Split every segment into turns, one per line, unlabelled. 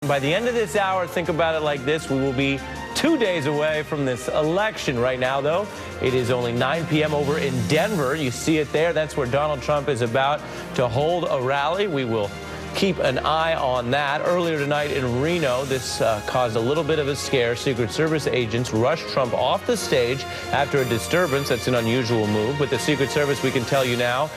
By the end of this hour, think about it like this. We will be 2 days away from this election. Right now, though, it is only 9 p.m. over in Denver. You see it there. That's where Donald Trump is about to hold a rally. We will keep an eye on that. Earlier tonight in Reno, this caused a little bit of a scare. Secret Service agents rushed Trump off the stage after a disturbance. That's an unusual move. But the Secret Service, we can tell you now,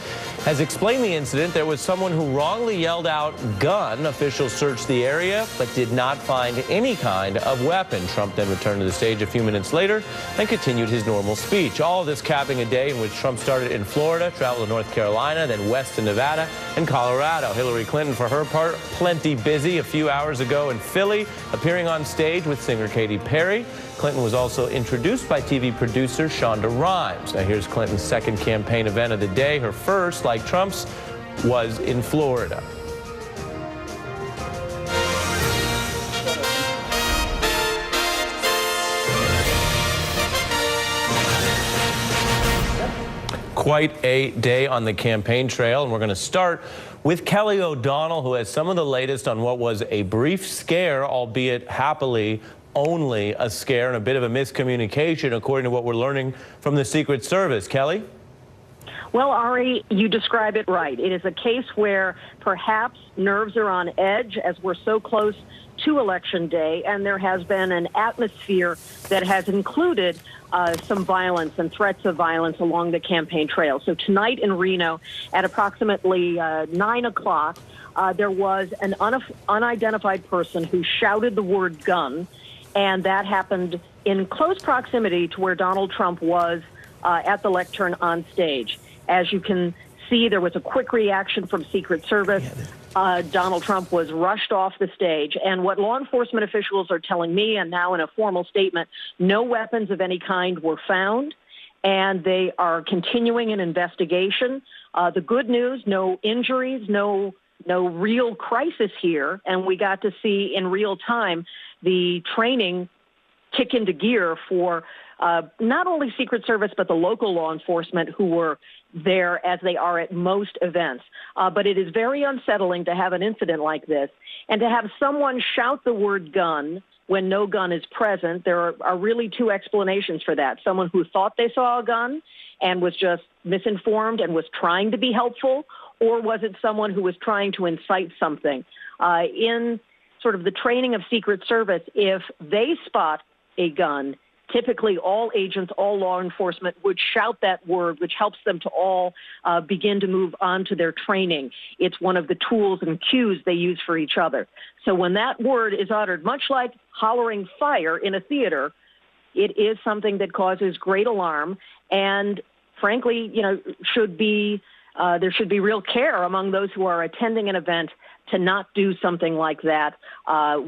has explained the incident. There was someone who wrongly yelled out "gun." Officials searched the area but did not find any kind of weapon. Trump then returned to the stage a few minutes later and continued his normal speech. All of this capping a day in which Trump started in Florida, traveled to North Carolina, then west to Nevada and Colorado. Hillary Clinton, for her part, plenty busy a few hours ago in Philly, appearing on stage with singer Katy Perry. Clinton was also introduced by TV producer Shonda Rhimes. Now here's Clinton's second campaign event of the day. Her first, like Trump's, was in Florida. Quite a day on the campaign trail, and we're going to start with Kelly O'Donnell, who has some of the latest on what was a brief scare, albeit happily only a scare and a bit of a miscommunication, according to what we're learning from the Secret Service. Kelly?
Well, Ari, you describe it right. It is a case where perhaps nerves are on edge as we're so close to Election Day, and there has been an atmosphere that has included some violence and threats of violence along the campaign trail. So tonight in Reno at approximately 9 o'clock, there was an unidentified person who shouted the word "gun," and that happened in close proximity to where Donald Trump was at the lectern on stage. As you can see, there was a quick reaction from Secret Service. Donald Trump was rushed off the stage. And what law enforcement officials are telling me, and now in a formal statement, no weapons of any kind were found, and they are continuing an investigation. The good news, no injuries, no real crisis here, and we got to see in real time the training kick into gear for not only Secret Service, but the local law enforcement who were there, as they are at most events. But it is very unsettling to have an incident like this and to have someone shout the word "gun" when no gun is present. There are really two explanations for that. Someone who thought they saw a gun and was just misinformed and was trying to be helpful, or was it someone who was trying to incite something? In sort of the training of Secret Service, if they spot a gun, typically all agents, all law enforcement would shout that word, which helps them to all begin to move on to their training. It's one of the tools and cues they use for each other. So when that word is uttered, much like hollering fire in a theater, it is something that causes great alarm and, frankly, should be there should be real care among those who are attending an event to not do something like that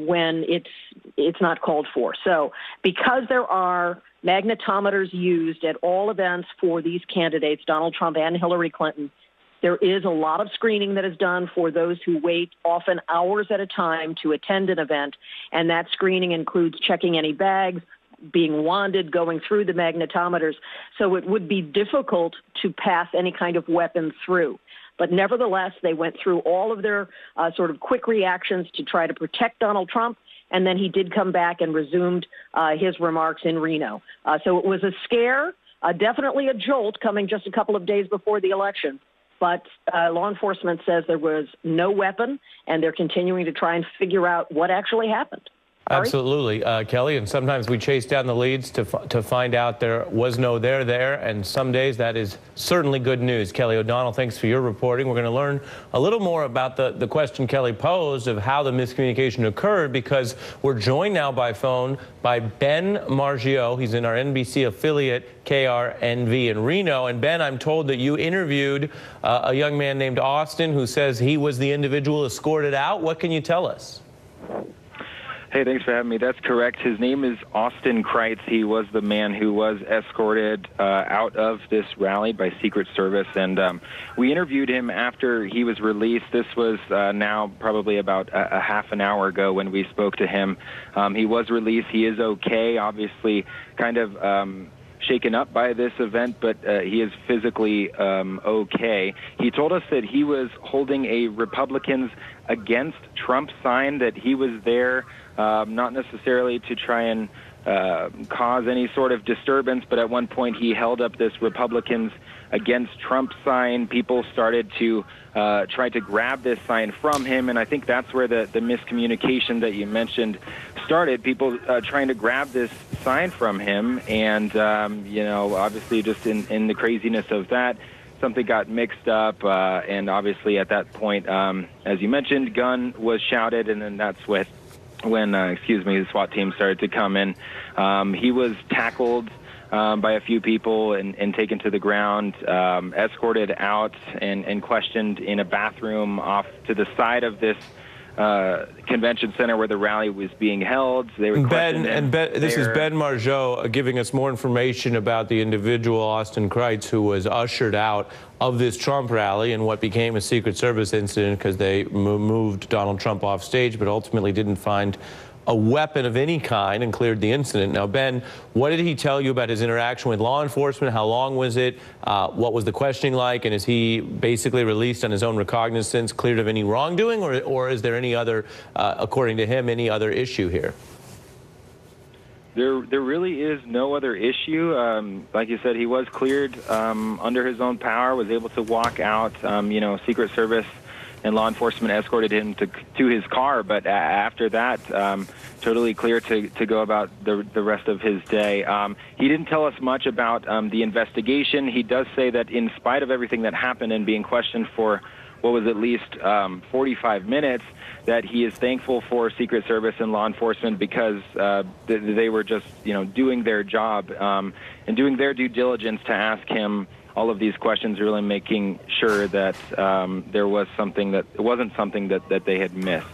when it's not called for. So because there are magnetometers used at all events for these candidates, Donald Trump and Hillary Clinton, there is a lot of screening that is done for those who wait often hours at a time to attend an event, and that screening includes checking any bags, being wanded, going through the magnetometers. So it would be difficult to pass any kind of weapon through. But nevertheless, they went through all of their sort of quick reactions to try to protect Donald Trump, and then he did come back and resumed his remarks in Reno. So it was a scare, definitely a jolt coming just a couple of days before the election. But law enforcement says there was no weapon, and they're continuing to try and figure out what actually happened.
Absolutely, Kelly, and sometimes we chase down the leads to find out there was no there, and some days that is certainly good news. Kelly O'Donnell, thanks for your reporting. We're going to learn a little more about the question Kelly posed of how the miscommunication occurred, because we're joined now by phone by Ben Margio. He's in our NBC affiliate KRNV in Reno. And Ben, I'm told that you interviewed a young man named Austin who says he was the individual escorted out. What can you tell us?
Hey, thanks for having me. That's correct. His name is Austin Kreitz. He was the man who was escorted out of this rally by Secret Service, and we interviewed him after he was released. This was now probably about a half an hour ago when we spoke to him. He was released. He is okay, obviously kind of shaken up by this event, but he is physically okay. He told us that he was holding a Republicans against Trump sign, that he was there not necessarily to try and cause any sort of disturbance, but at one point he held up this Republicans Against Trump sign. People started to try to grab this sign from him, and I think that's where the miscommunication that you mentioned started. People trying to grab this sign from him, and obviously just in the craziness of that, something got mixed up, and obviously at that point, as you mentioned, gun was shouted, and then that's when the SWAT team started to come in. He was tackled by a few people and taken to the ground, escorted out and questioned in a bathroom off to the side of this convention center where the rally was being held. They were
This is Ben Margeau giving us more information about the individual, Austin Kreitz, who was ushered out of this Trump rally and what became a Secret Service incident because they moved Donald Trump off stage, but ultimately didn't find a weapon of any kind and cleared the incident. Now, Ben, what did he tell you about his interaction with law enforcement? How long was it? What was the questioning like? And is he basically released on his own recognizance, cleared of any wrongdoing, or is there any other, according to him, any other issue here?
There really is no other issue. Like you said, he was cleared under his own power, was able to walk out. Secret Service and law enforcement escorted him to his car, but after that, totally clear to go about the rest of his day. He didn't tell us much about the investigation. He does say that in spite of everything that happened and being questioned for what was at least 45 minutes, that he is thankful for Secret Service and law enforcement because they were just, doing their job and doing their due diligence to ask him all of these questions, really making sure that there was something that it wasn't something that they had missed.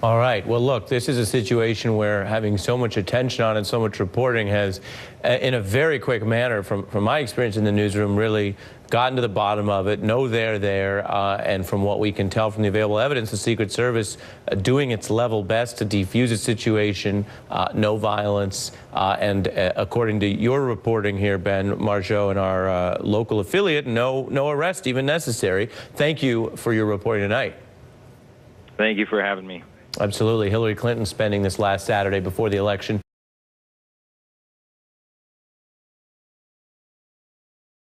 All right. Well, look, this is a situation where having so much attention on it, so much reporting has, in a very quick manner, from my experience in the newsroom, really gotten to the bottom of it. No, they're there. And from what we can tell from the available evidence, the Secret Service doing its level best to defuse the situation, no violence. And according to your reporting here, Ben Margeau, and our local affiliate, no arrest even necessary. Thank you for your reporting tonight.
Thank you for having me.
Absolutely. Hillary Clinton spending this last Saturday before the election